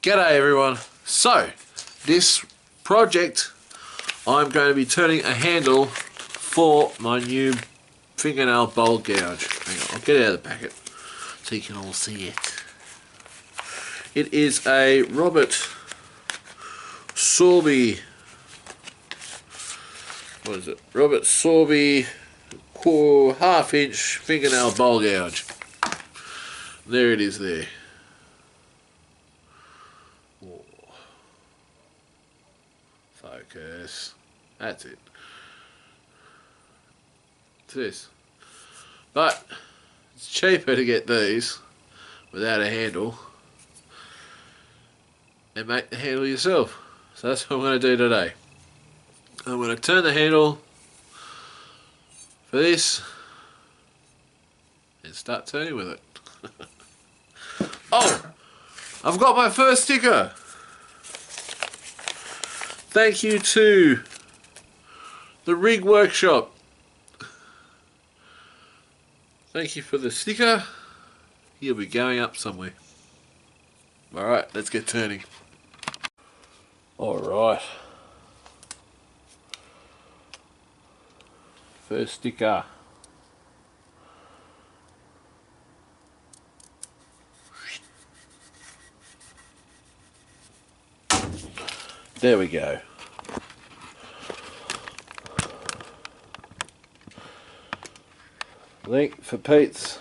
G'day everyone. So, this project I'm going to be turning a handle for my new fingernail bowl gouge. Hang on, I'll get it out of the packet so you can all see it. It is a Robert Sorby, what is it? Robert Sorby half-inch fingernail bowl gouge. There it is there. Focus. That's it. It's this. But it's cheaper to get these without a handle and make the handle yourself. So that's what I'm going to do today. I'm going to turn the handle for this and start turning with it. Oh! I've got my first sticker! Thank you to the Rig Workshop. Thank you for the sticker. He'll be going up somewhere. Alright, let's get turning. Alright. First sticker. There we go. Link for Pete's.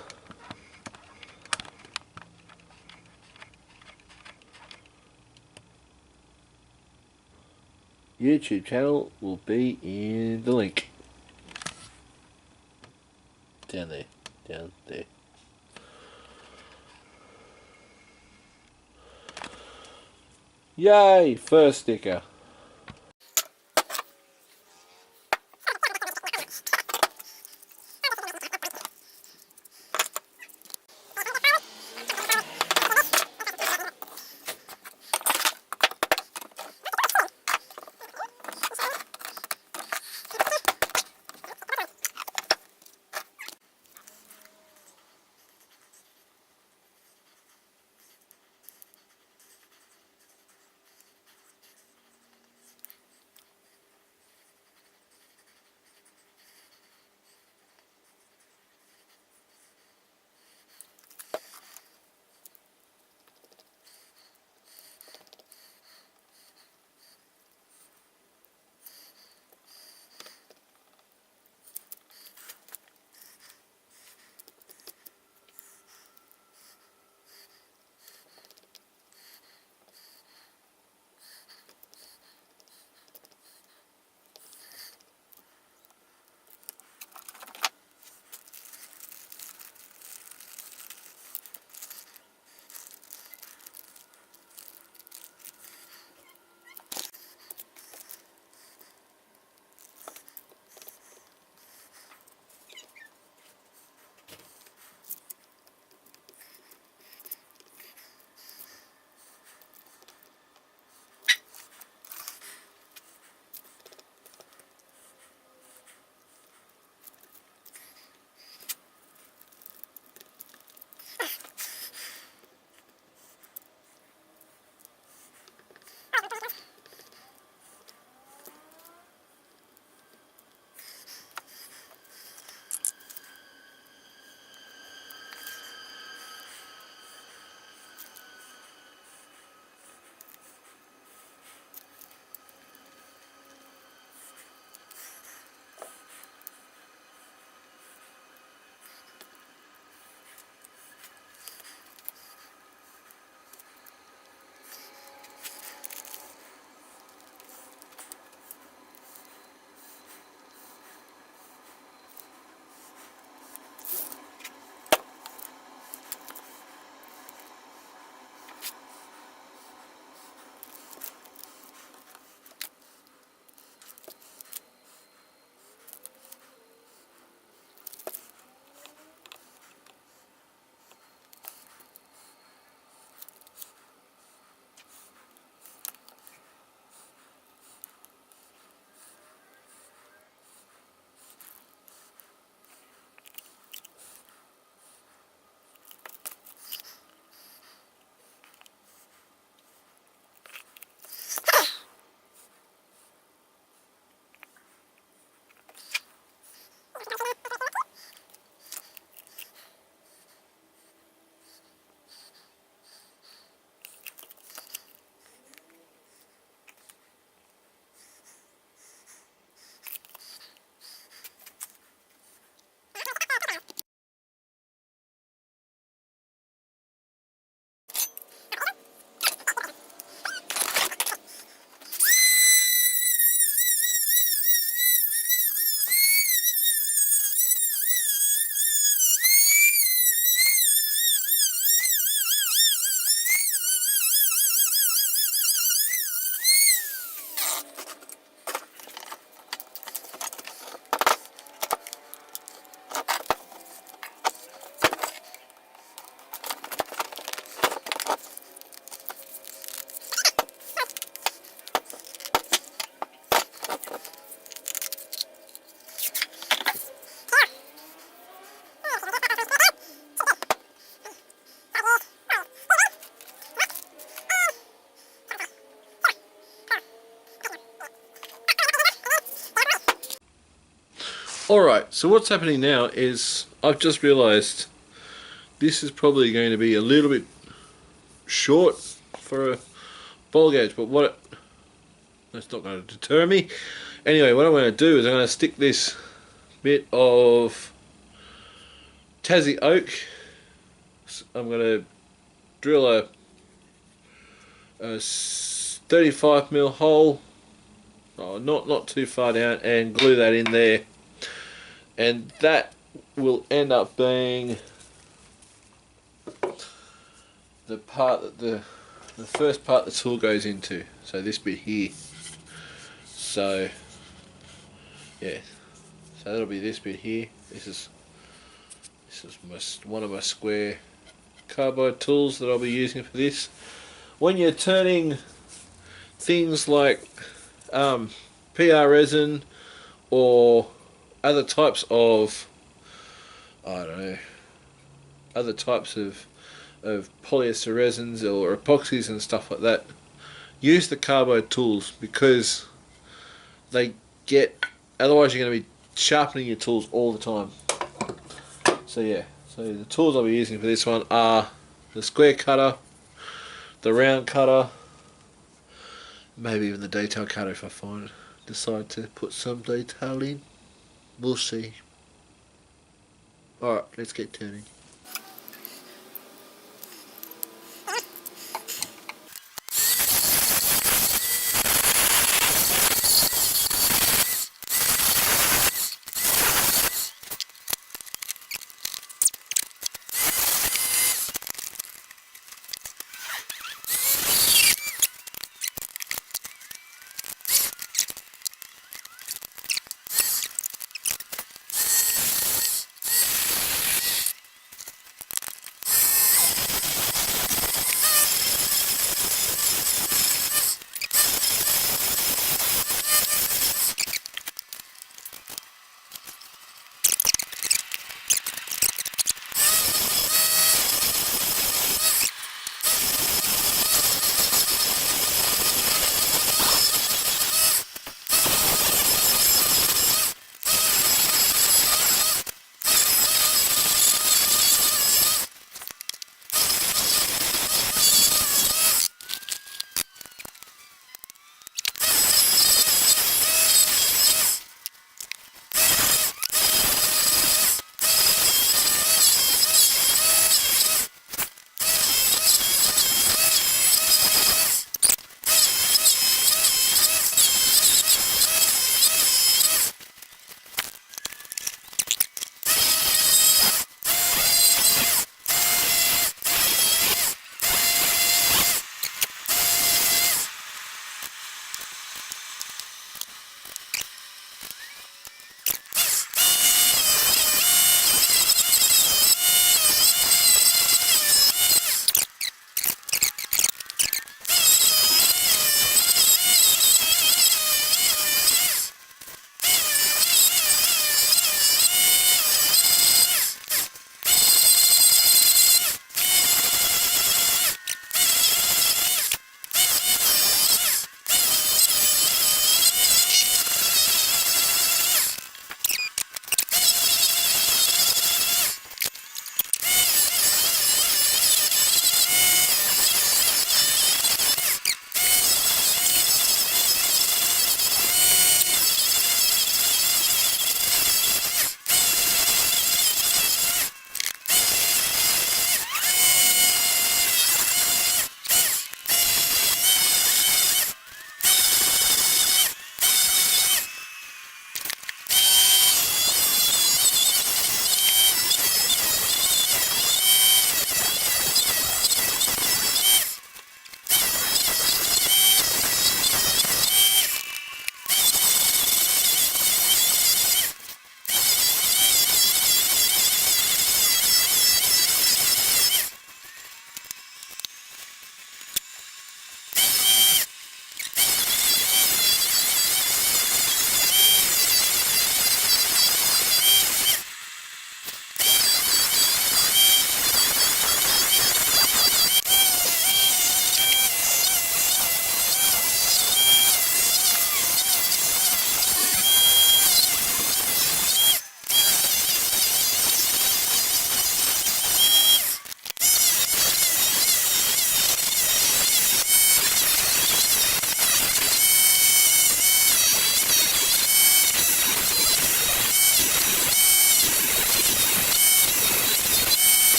YouTube channel will be in the link. Down there. Down there. Yay! First sticker. Alright, so what's happening now is I've just realised this is probably going to be a little bit short for a bowl gouge, but that's not going to deter me. Anyway, what I'm going to do is I'm going to stick this bit of Tassie oak. I'm going to drill a 35mm hole, not too far down, and glue that in there, and that will end up being the part that the first part the tool goes into. So this bit here. So yeah, so that'll be this bit here. This is one of my square carbide tools that I'll be using for this. When you're turning things like PR resin or other types of, I don't know, other types of polyester resins or epoxies and stuff like that, use the carbide tools, because they get, otherwise you're going to be sharpening your tools all the time. So yeah, so the tools I'll be using for this one are the square cutter, the round cutter, maybe even the detail cutter if I decide to put some detail in. We'll see. Alright, let's get turning.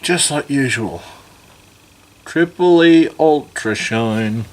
just like usual. Triple E Ultra Shine.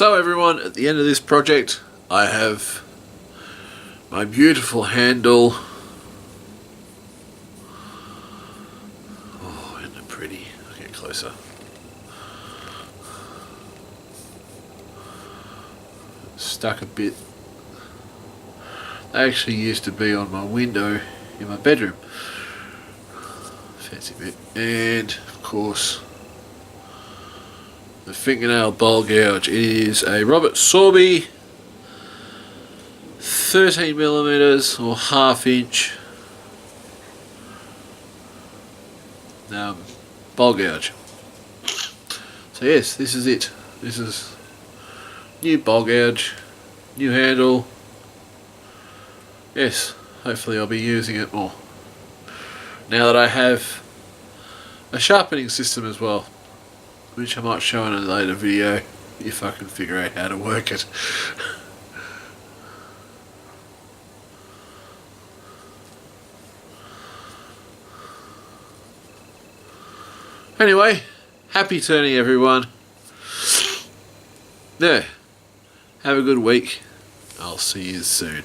So everyone, at the end of this project I have my beautiful handle. Oh, isn't it pretty? I'll get closer. Stuck a bit. They actually used to be on my window in my bedroom. Fancy bit. And of course the fingernail bowl gouge. It is a Robert Sorby 13mm or half-inch bowl gouge. So yes, this is it. This is new bowl gouge, new handle. Yes, hopefully I'll be using it more now that I have a sharpening system as well, which I might show in a later video if I can figure out how to work it. Anyway, happy turning everyone. There, have a good week. I'll see you soon.